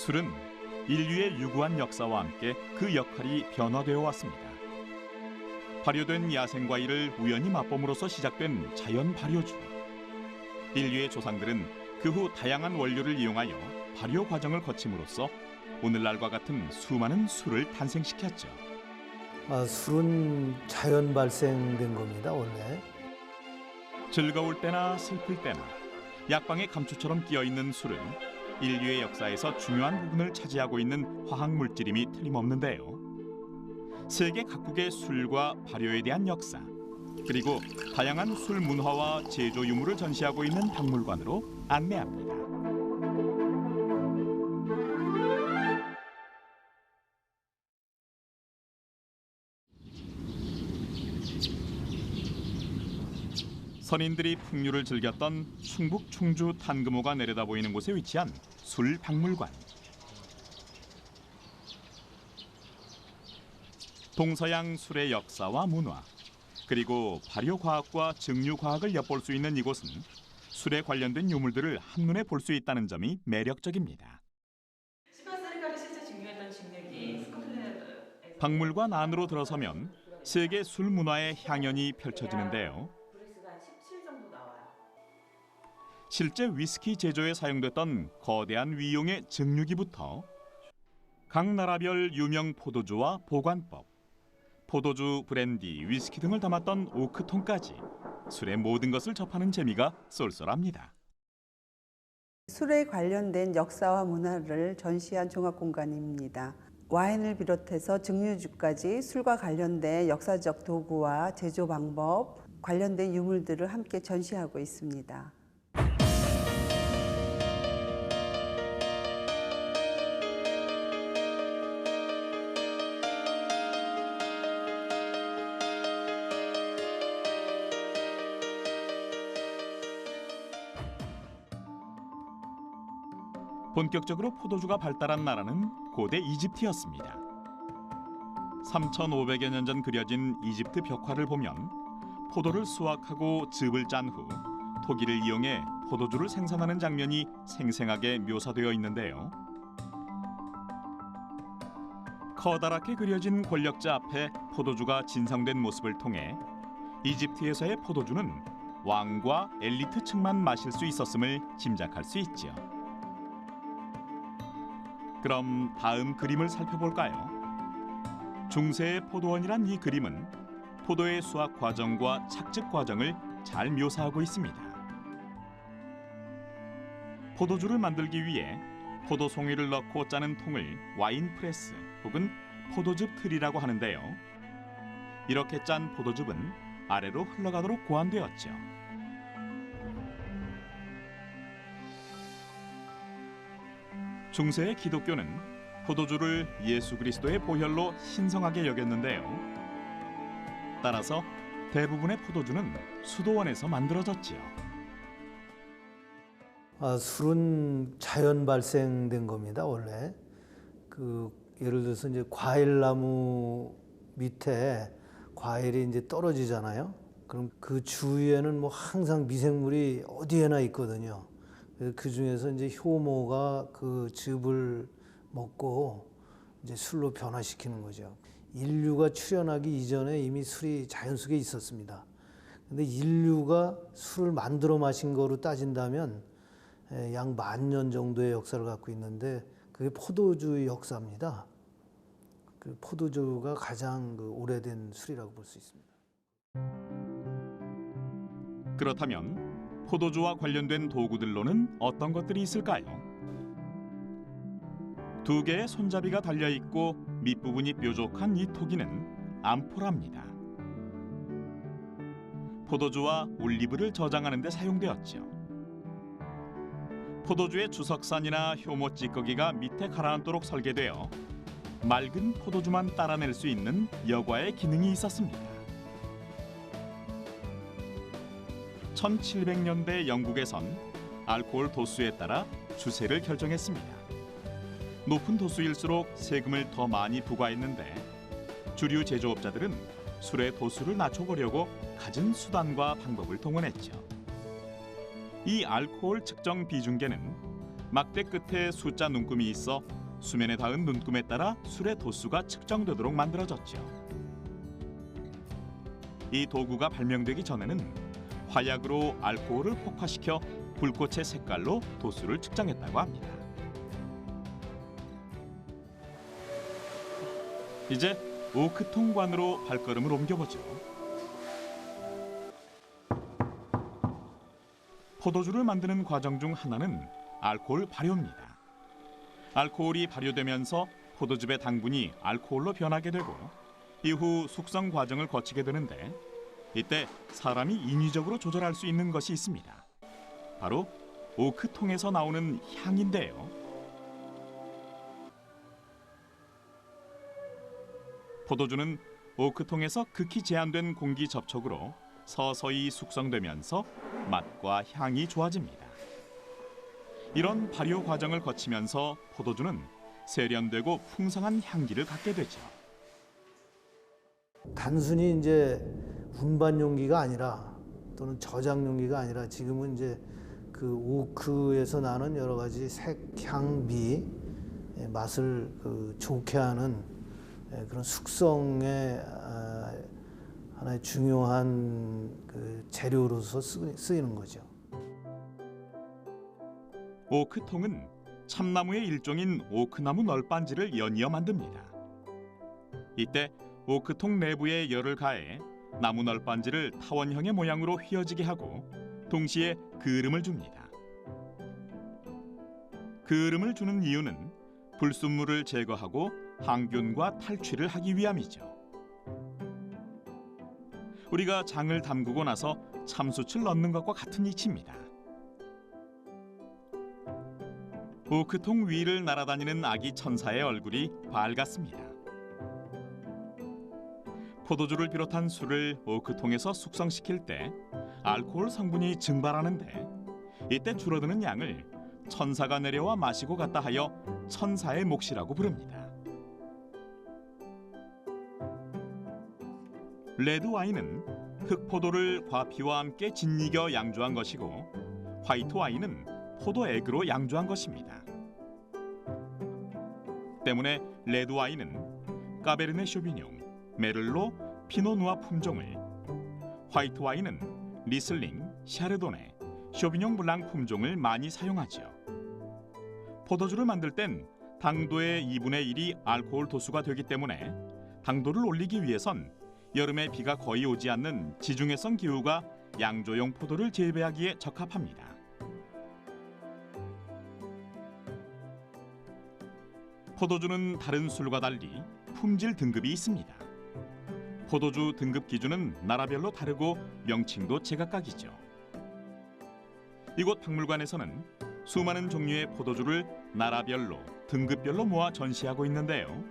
술은 인류의 유구한 역사와 함께 그 역할이 변화되어 왔습니다. 발효된 야생과일을 우연히 맛봄으로써 시작된 자연 발효주. 인류의 조상들은 그 후 다양한 원료를 이용하여 발효 과정을 거침으로써 오늘날과 같은 수많은 술을 탄생시켰죠. 술은 자연 발생된 겁니다, 원래. 즐거울 때나 슬플 때나 약방의 감초처럼 끼어있는 술은 인류의 역사에서 중요한 부분을 차지하고 있는 화학물질임이 틀림없는데요. 세계 각국의 술과 발효에 대한 역사, 그리고 다양한 술 문화와 제조 유물을 전시하고 있는 박물관으로 안내합니다. 선인들이 풍류를 즐겼던 충북 충주 탄금호가 내려다 보이는 곳에 위치한 술 박물관. 동서양 술의 역사와 문화, 그리고 발효과학과 증류과학을 엿볼 수 있는 이곳은 술에 관련된 유물들을 한눈에 볼 수 있다는 점이 매력적입니다. 박물관 안으로 들어서면 세계 술 문화의 향연이 펼쳐지는데요. 실제 위스키 제조에 사용됐던 거대한 위용의 증류기부터 각 나라별 유명 포도주와 보관법, 포도주, 브랜디, 위스키 등을 담았던 오크통까지 술의 모든 것을 접하는 재미가 쏠쏠합니다. 술에 관련된 역사와 문화를 전시한 종합공간입니다. 와인을 비롯해서 증류주까지 술과 관련된 역사적 도구와 제조 방법, 관련된 유물들을 함께 전시하고 있습니다. 본격적으로 포도주가 발달한 나라는 고대 이집트였습니다. 3,500여 년 전 그려진 이집트 벽화를 보면 포도를 수확하고 즙을 짠 후 토기를 이용해 포도주를 생산하는 장면이 생생하게 묘사되어 있는데요. 커다랗게 그려진 권력자 앞에 포도주가 진성된 모습을 통해 이집트에서의 포도주는 왕과 엘리트층만 마실 수 있었음을 짐작할 수 있죠. 그럼 다음 그림을 살펴볼까요? 중세의 포도원이란 이 그림은 포도의 수확 과정과 착즙 과정을 잘 묘사하고 있습니다. 포도주를 만들기 위해 포도 송이를 넣고 짜는 통을 와인 프레스 혹은 포도즙 틀이라고 하는데요. 이렇게 짠 포도즙은 아래로 흘러가도록 고안되었죠. 중세의 기독교는 포도주를 예수 그리스도의 보혈로 신성하게 여겼는데요. 따라서 대부분의 포도주는 수도원에서 만들어졌지요. 술은 자연 발생된 겁니다, 원래. 예를 들어서 이제 과일나무 밑에 과일이 이제 떨어지잖아요. 그럼 그 주위에는 뭐 항상 미생물이 어디에나 있거든요. 그 중에서 이제 효모가 그 즙을 먹고 이제 술로 변화시키는 거죠. 인류가 출현하기 이전에 이미 술이 자연 속에 있었습니다. 근데 인류가 술을 만들어 마신 거로 따진다면 약 10,000년 정도의 역사를 갖고 있는데 그게 포도주의 역사입니다. 그 포도주가 가장 오래된 술이라고 볼 수 있습니다. 그렇다면 포도주와 관련된 도구들로는 어떤 것들이 있을까요? 두 개의 손잡이가 달려있고 밑부분이 뾰족한 이 토기는 암포라입니다. 포도주와 올리브를 저장하는 데 사용되었죠. 포도주의 주석산이나 효모 찌꺼기가 밑에 가라앉도록 설계되어 맑은 포도주만 따라낼 수 있는 여과의 기능이 있었습니다. 1700년대 영국에선 알코올 도수에 따라 주세를 결정했습니다. 높은 도수일수록 세금을 더 많이 부과했는데 주류 제조업자들은 술의 도수를 낮춰보려고 갖은 수단과 방법을 동원했죠. 이 알코올 측정 비중계는 막대 끝에 숫자 눈금이 있어 수면에 닿은 눈금에 따라 술의 도수가 측정되도록 만들어졌죠. 이 도구가 발명되기 전에는 화약으로 알코올을 폭화시켜 불꽃의 색깔로 도수를 측정했다고 합니다. 이제 오크통관으로 발걸음을 옮겨보죠. 포도주를 만드는 과정 중 하나는 알코올 발효입니다. 알코올이 발효되면서 포도즙의 당분이 알코올로 변하게 되고 이후 숙성 과정을 거치게 되는데 이때 사람이 인위적으로 조절할 수 있는 것이 있습니다. 바로 오크통에서 나오는 향인데요. 포도주는 오크통에서 극히 제한된 공기 접촉으로 서서히 숙성되면서 맛과 향이 좋아집니다. 이런 발효 과정을 거치면서 포도주는 세련되고 풍성한 향기를 갖게 되죠. 단순히 이제 운반 용기가 아니라 또는 저장 용기가 아니라 지금은 이제 그 오크에서 나는 여러 가지 색, 향, 미 맛을 좋게 하는 그런 숙성의 하나의 중요한 그 재료로서 쓰이는 거죠. 오크통은 참나무의 일종인 오크나무 널빤지를 연이어 만듭니다. 이때 오크통 내부에 열을 가해 나무 널빤지를 타원형의 모양으로 휘어지게 하고 동시에 그을음을 줍니다. 그을음을 주는 이유는 불순물을 제거하고 항균과 탈취를 하기 위함이죠. 우리가 장을 담그고 나서 참숯을 넣는 것과 같은 이치입니다. 오크통 위를 날아다니는 아기 천사의 얼굴이 밝았습니다. 포도주를 비롯한 술을 오크통에서 숙성시킬 때 알코올 성분이 증발하는데 이때 줄어드는 양을 천사가 내려와 마시고 갔다 하여 천사의 몫이라고 부릅니다. 레드 와인은 흑포도를 과피와 함께 짓이겨 양조한 것이고 화이트 와인은 포도액으로 양조한 것입니다. 때문에 레드 와인은 까베르네 쇼비뇽, 메를로, 피노누아 품종을, 화이트 와인은 리슬링, 샤르도네, 쇼비뇽 블랑 품종을 많이 사용하죠. 포도주를 만들 땐 당도의 2분의 1이 알코올 도수가 되기 때문에 당도를 올리기 위해선 여름에 비가 거의 오지 않는 지중해성 기후가 양조용 포도를 재배하기에 적합합니다. 포도주는 다른 술과 달리 품질 등급이 있습니다. 포도주 등급 기준은 나라별로 다르고 명칭도 제각각이죠. 이곳 박물관에서는 수많은 종류의 포도주를 나라별로 등급별로 모아 전시하고 있는데요.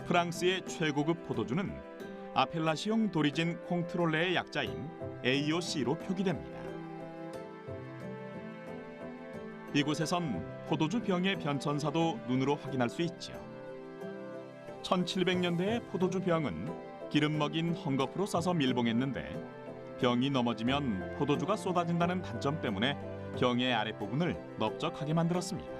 프랑스의 최고급 포도주는 아펠라시옹 도리진 콩트롤레의 약자인 AOC로 표기됩니다. 이곳에선 포도주 병의 변천사도 눈으로 확인할 수 있죠. 1700년대의 포도주 병은 기름 먹인 헝겊으로 싸서 밀봉했는데 병이 넘어지면 포도주가 쏟아진다는 단점 때문에 병의 아랫부분을 넓적하게 만들었습니다.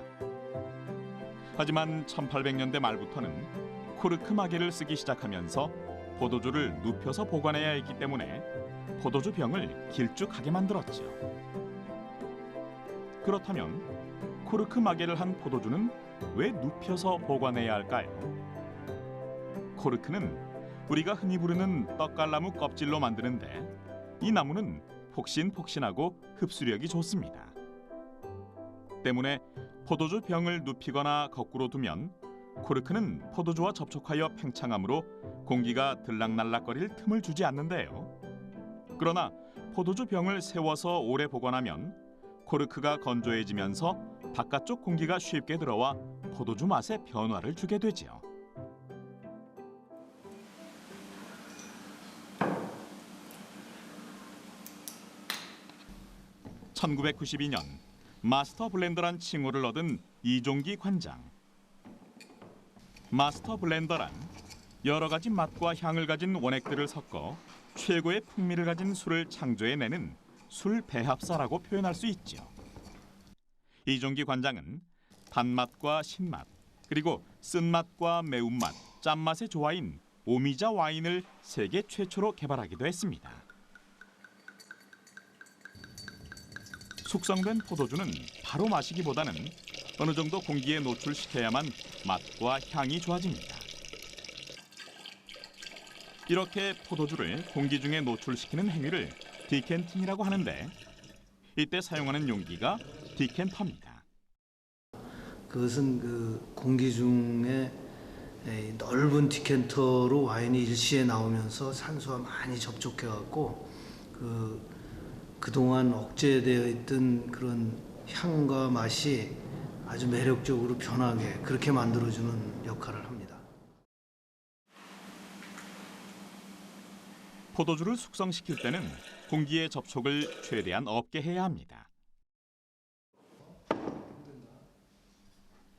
하지만 1800년대 말부터는 코르크 마개를 쓰기 시작하면서 포도주를 눕혀서 보관해야 했기 때문에 포도주 병을 길쭉하게 만들었죠. 그렇다면 코르크 마개를 한 포도주는 왜 눕혀서 보관해야 할까요? 코르크는 우리가 흔히 부르는 떡갈나무 껍질로 만드는데 이 나무는 폭신폭신하고 흡수력이 좋습니다. 때문에 포도주 병을 눕히거나 거꾸로 두면 코르크는 포도주와 접촉하여 팽창하므로 공기가 들락날락거릴 틈을 주지 않는데요. 그러나 포도주 병을 세워서 오래 보관하면 코르크가 건조해지면서 바깥쪽 공기가 쉽게 들어와 포도주 맛에 변화를 주게 되지요. (1992년) 마스터 블렌더란 칭호를 얻은 이종기 관장. 마스터 블렌더란 여러 가지 맛과 향을 가진 원액들을 섞어 최고의 풍미를 가진 술을 창조해내는 술 배합사라고 표현할 수 있죠. 이종기 관장은 단맛과 신맛, 그리고 쓴맛과 매운맛, 짠맛의 조화인 오미자 와인을 세계 최초로 개발하기도 했습니다. 숙성된 포도주는 바로 마시기보다는 어느 정도 공기에 노출시켜야만 맛과 향이 좋아집니다. 이렇게 포도주를 공기 중에 노출시키는 행위를 디캔팅이라고 하는데 이때 사용하는 용기가 디캔터입니다. 그것은 그 공기 중에 넓은 디캔터로 와인이 일시에 나오면서 산소와 많이 접촉해 갖고 그동안 억제되어 있던 그런 향과 맛이 아주 매력적으로 변하게 그렇게 만들어주는 역할을 합니다. 포도주를 숙성시킬 때는 공기의 접촉을 최대한 없게 해야 합니다.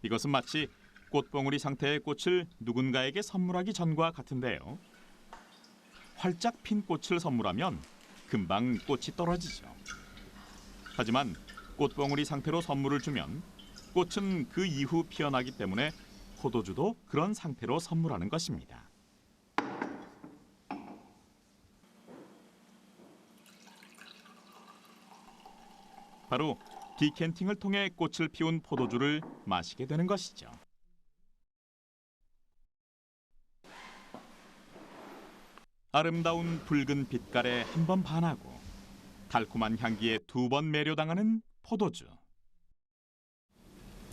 이것은 마치 꽃봉오리 상태의 꽃을 누군가에게 선물하기 전과 같은데요. 활짝 핀 꽃을 선물하면 금방 꽃이 떨어지죠. 하지만 꽃봉오리 상태로 선물을 주면 꽃은 그 이후 피어나기 때문에 포도주도 그런 상태로 선물하는 것입니다. 바로 디캔팅을 통해 꽃을 피운 포도주를 마시게 되는 것이죠. 아름다운 붉은 빛깔에 한 번 반하고 달콤한 향기에 두 번 매료당하는 포도주.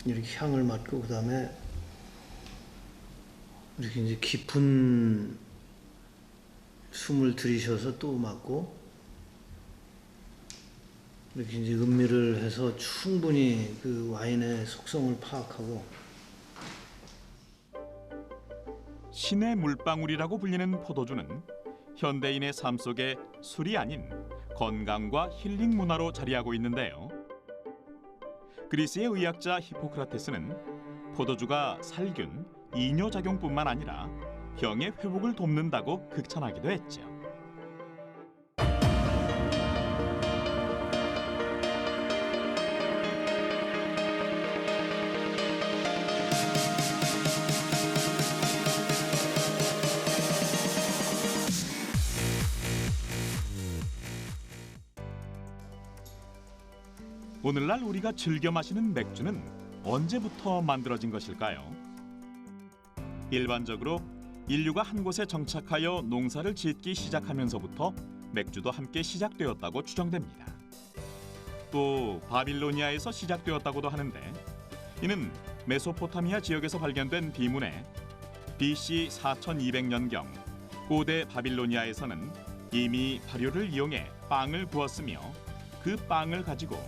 이렇게 향을 맡고 그다음에 이렇게 이제 깊은 숨을 들이셔서 또 맡고 이렇게 이제 음미를 해서 충분히 그 와인의 속성을 파악하고 신의 물방울이라고 불리는 포도주는 현대인의 삶 속에 술이 아닌 건강과 힐링 문화로 자리하고 있는데요. 그리스의 의학자 히포크라테스는 포도주가 살균, 이뇨작용뿐만 아니라 병의 회복을 돕는다고 극찬하기도 했죠. 오늘날 우리가 즐겨 마시는 맥주는 언제부터 만들어진 것일까요? 일반적으로 인류가 한 곳에 정착하여 농사를 짓기 시작하면서부터 맥주도 함께 시작되었다고 추정됩니다. 또 바빌로니아에서 시작되었다고도 하는데 이는 메소포타미아 지역에서 발견된 비문에 BC 4200년경 고대 바빌로니아에서는 이미 발효를 이용해 빵을 구웠으며 그 빵을 가지고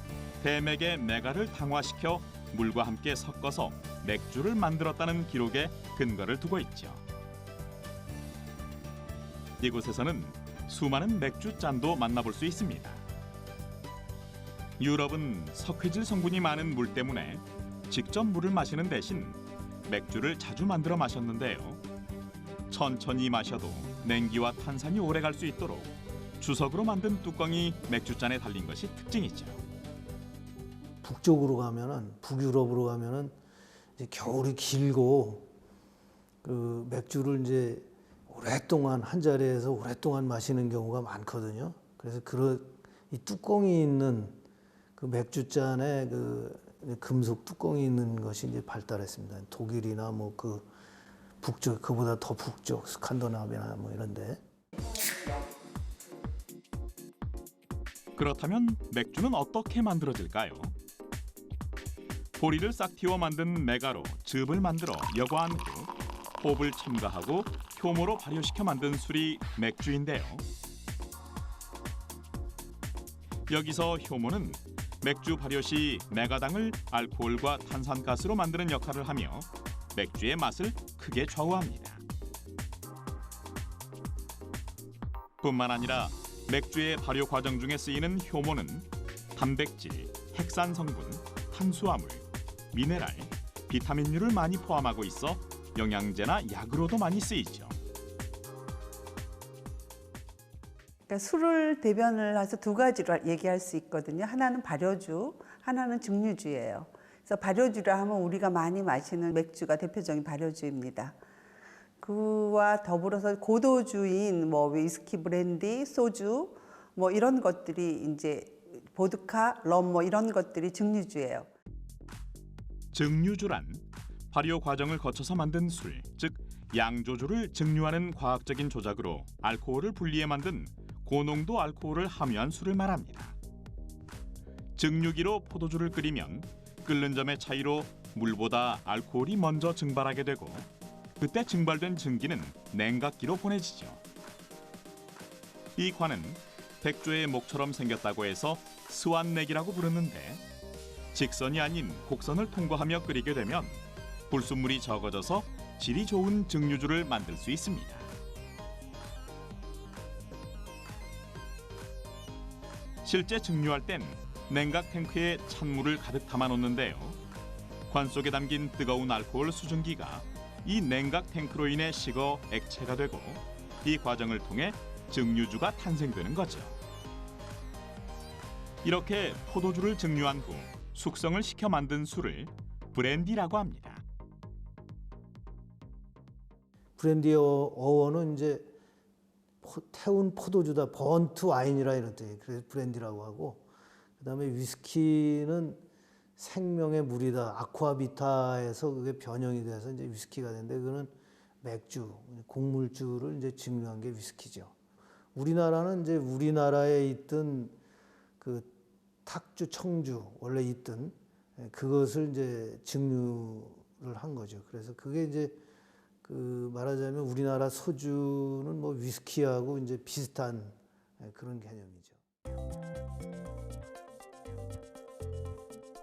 대맥의 메가를 당화시켜 물과 함께 섞어서 맥주를 만들었다는 기록에 근거를 두고 있죠. 이곳에서는 수많은 맥주 잔도 만나볼 수 있습니다. 유럽은 석회질 성분이 많은 물 때문에 직접 물을 마시는 대신 맥주를 자주 만들어 마셨는데요. 천천히 마셔도 냉기와 탄산이 오래 갈 수 있도록 주석으로 만든 뚜껑이 맥주잔에 달린 것이 특징이죠. 북쪽으로 가면은 북유럽으로 가면은 이제 겨울이 길고 그 맥주를 이제 오랫동안 한 자리에서 오랫동안 마시는 경우가 많거든요. 그래서 이 뚜껑이 있는 그 맥주잔에 그 금속 뚜껑이 있는 것이 이제 발달했습니다. 독일이나 뭐 그 북쪽, 그보다 더 북쪽, 스칸디나비아나 뭐 이런데. 그렇다면 맥주는 어떻게 만들어질까요? 보리를 싹 틔워 만든 메가로 즙을 만들어 여과한 후 홉을 첨가하고 효모로 발효시켜 만든 술이 맥주인데요. 여기서 효모는 맥주 발효 시 메가당을 알코올과 탄산가스로 만드는 역할을 하며 맥주의 맛을 크게 좌우합니다. 뿐만 아니라 맥주의 발효 과정 중에 쓰이는 효모는 단백질, 핵산 성분, 탄수화물, 미네랄, 비타민류를 많이 포함하고 있어 영양제나 약으로도 많이 쓰이죠. 그러니까 술을 대변을 해서 두 가지로 얘기할 수 있거든요. 하나는 발효주, 하나는 증류주예요. 그래서 발효주라 하면 우리가 많이 마시는 맥주가 대표적인 발효주입니다. 그와 더불어서 고도주인 뭐 위스키, 브랜디, 소주 뭐 이런 것들이 이제 보드카, 럼 뭐 이런 것들이 증류주예요. 증류주란 발효 과정을 거쳐서 만든 술, 즉 양조주를 증류하는 과학적인 조작으로 알코올을 분리해 만든 고농도 알코올을 함유한 술을 말합니다. 증류기로 포도주를 끓이면 끓는 점의 차이로 물보다 알코올이 먼저 증발하게 되고 그때 증발된 증기는 냉각기로 보내지죠. 이 관은 백조의 목처럼 생겼다고 해서 스완넥이라고 부르는데 직선이 아닌 곡선을 통과하며 끓이게 되면 불순물이 적어져서 질이 좋은 증류주를 만들 수 있습니다. 실제 증류할 땐 냉각 탱크에 찬물을 가득 담아 놓는데요. 관 속에 담긴 뜨거운 알코올 수증기가 이 냉각 탱크로 인해 식어 액체가 되고 이 과정을 통해 증류주가 탄생되는 거죠. 이렇게 포도주를 증류한 후 숙성을 시켜 만든 술을 브랜디라고 합니다. 브랜디의 어원은 이제 태운 포도주다, 번트 와인이라 이런 뜻이에요. 그래서 브랜디라고 하고, 그다음에 위스키는 생명의 물이다, 아쿠아비타에서 그게 변형이 돼서 이제 위스키가 되는데 그거는 맥주, 곡물주를 이제 증류한 게 위스키죠. 우리나라는 이제 우리나라에 있던 그 탁주, 청주 원래 있던 그것을 이제 증류를 한 거죠. 그래서 그게 이제 그 말하자면 우리나라 소주는 뭐 위스키하고 이제 비슷한 그런 개념이죠.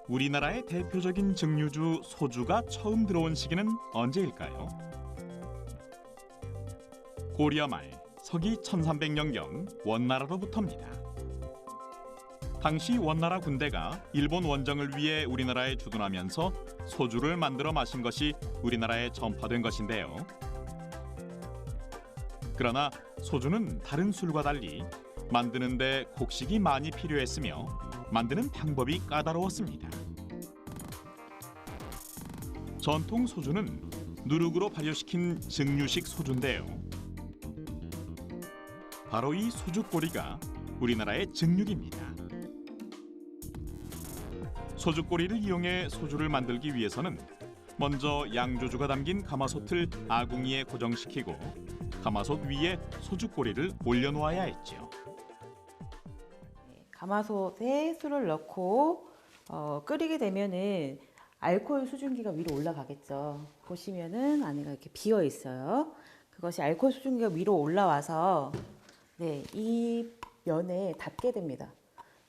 우리나라의 대표적인 증류주 소주가 처음 들어온 시기는 언제일까요? 고려 말 서기 1300년경 원나라로부터입니다. 당시 원나라 군대가 일본 원정을 위해 우리나라에 주둔하면서 소주를 만들어 마신 것이 우리나라에 전파된 것인데요. 그러나 소주는 다른 술과 달리 만드는데 곡식이 많이 필요했으며 만드는 방법이 까다로웠습니다. 전통 소주는 누룩으로 발효시킨 증류식 소주인데요. 바로 이 소주꼬리가 우리나라의 증류기입니다. 소주꼬리를 이용해 소주를 만들기 위해서는 먼저 양조주가 담긴 가마솥을 아궁이에 고정시키고 가마솥 위에 소주꼬리를 올려놓아야 했죠. 가마솥에 술을 넣고 끓이게 되면은 알코올 수증기가 위로 올라가겠죠. 보시면은 안에가 이렇게 비어 있어요. 그것이 알코올 수증기가 위로 올라와서 이 면에 닿게 됩니다.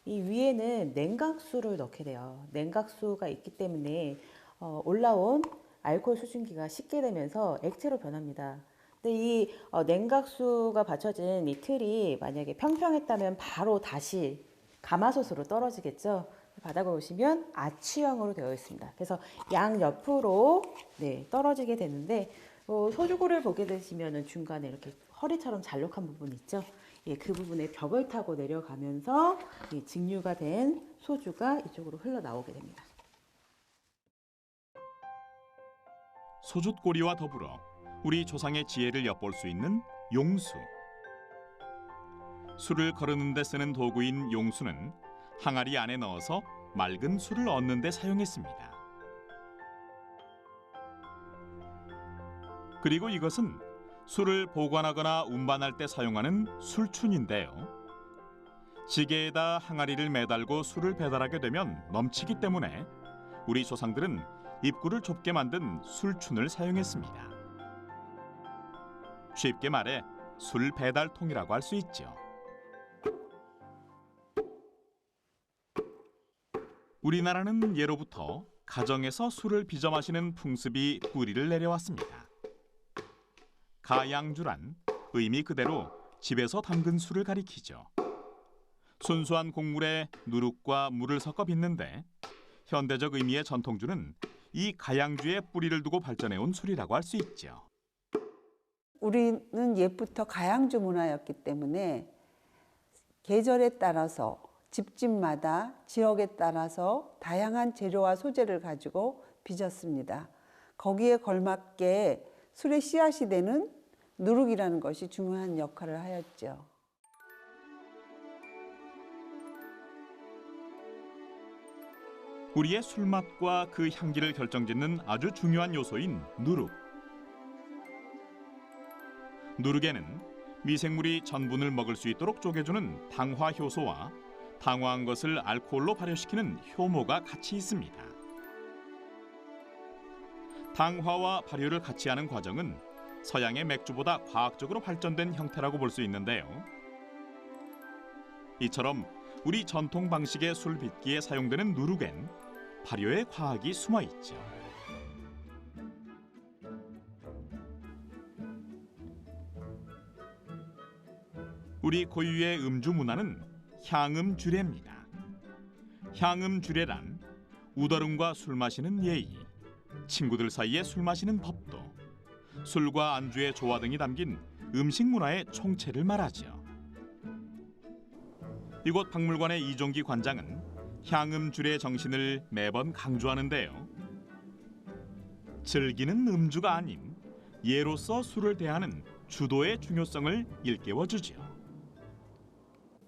이 위에는 냉각수를 넣게 돼요. 냉각수가 있기 때문에 올라온 알코올 수증기가 식게 되면서 액체로 변합니다. 근데 이 냉각수가 받쳐진 이 틀이 만약에 평평했다면 바로 다시 가마솥으로 떨어지겠죠. 바닥을 보시면 아치형으로 되어 있습니다. 그래서 양옆으로 떨어지게 되는데 소주고를 보게 되시면 중간에 이렇게 허리처럼 잘록한 부분 있죠. 그 부분에 벽을 타고 내려가면서 증류가 된 소주가 이쪽으로 흘러나오게 됩니다. 소주꼬리와 더불어 우리 조상의 지혜를 엿볼 수 있는 용수. 술을 거르는 데 쓰는 도구인 용수는 항아리 안에 넣어서 맑은 술을 얻는 데 사용했습니다. 그리고 이것은 술을 보관하거나 운반할 때 사용하는 술춘인데요. 지게에다 항아리를 매달고 술을 배달하게 되면 넘치기 때문에 우리 조상들은 입구를 좁게 만든 술춘을 사용했습니다. 쉽게 말해 술 배달통이라고 할 수 있죠. 우리나라는 예로부터 가정에서 술을 빚어 마시는 풍습이 뿌리를 내려왔습니다. 가양주란 의미 그대로 집에서 담근 술을 가리키죠. 순수한 곡물에 누룩과 물을 섞어 빚는데 현대적 의미의 전통주는 이 가양주에 뿌리를 두고 발전해온 술이라고 할 수 있죠. 우리는 옛부터 가양주 문화였기 때문에 계절에 따라서 집집마다 지역에 따라서 다양한 재료와 소재를 가지고 빚었습니다. 거기에 걸맞게 술의 씨앗이 되는 누룩이라는 것이 중요한 역할을 하였죠. 우리의 술맛과 그 향기를 결정짓는 아주 중요한 요소인 누룩. 누룩에는 미생물이 전분을 먹을 수 있도록 쪼개주는 당화 효소와 당화한 것을 알코올로 발효시키는 효모가 같이 있습니다. 당화와 발효를 같이 하는 과정은 서양의 맥주보다 과학적으로 발전된 형태라고 볼 수 있는데요. 이처럼 우리 전통 방식의 술 빚기에 사용되는 누룩엔 발효의 과학이 숨어 있죠. 우리 고유의 음주 문화는 향음주례입니다. 향음주례란 우더름과 술 마시는 예의, 친구들 사이에 술 마시는 법도, 술과 안주의 조화 등이 담긴 음식 문화의 총체를 말하죠. 이곳 박물관의 이종기 관장은 향음주례 정신을 매번 강조하는데요. 즐기는 음주가 아닌 예로서 술을 대하는 주도의 중요성을 일깨워주죠.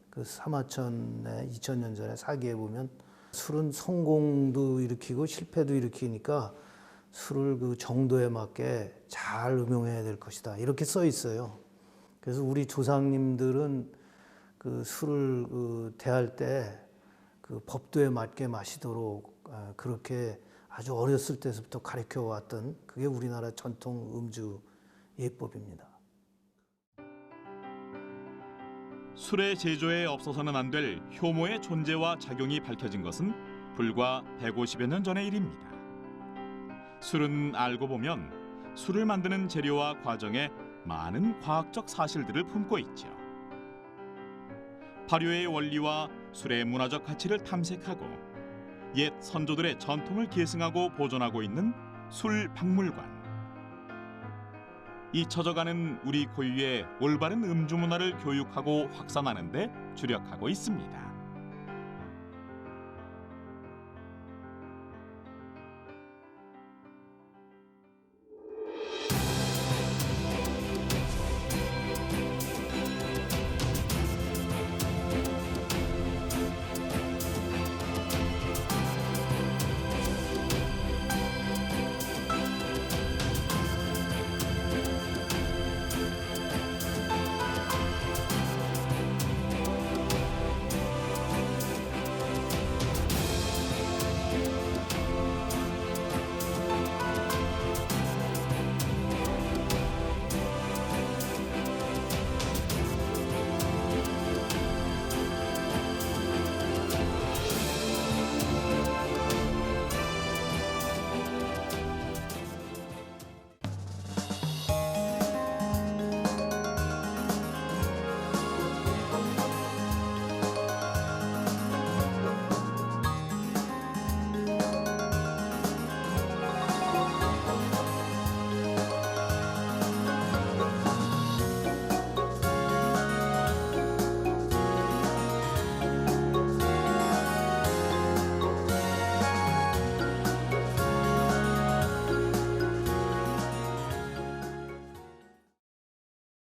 그 사마천의 2000년 전에 사기에 보면 술은 성공도 일으키고 실패도 일으키니까 술을 그 정도에 맞게 잘 음용해야 될 것이다, 이렇게 써 있어요. 그래서 우리 조상님들은 그 술을 대할 때 그 법도에 맞게 마시도록 그렇게 아주 어렸을 때부터 가르쳐 왔던, 그게 우리나라 전통 음주 예법입니다. 술의 제조에 없어서는 안 될 효모의 존재와 작용이 밝혀진 것은 불과 150여 년 전의 일입니다. 술은 알고 보면 술을 만드는 재료와 과정에 많은 과학적 사실들을 품고 있죠. 발효의 원리와 술의 문화적 가치를 탐색하고 옛 선조들의 전통을 계승하고 보존하고 있는 술 박물관. 잊혀져가는 우리 고유의 올바른 음주 문화를 교육하고 확산하는 데 주력하고 있습니다.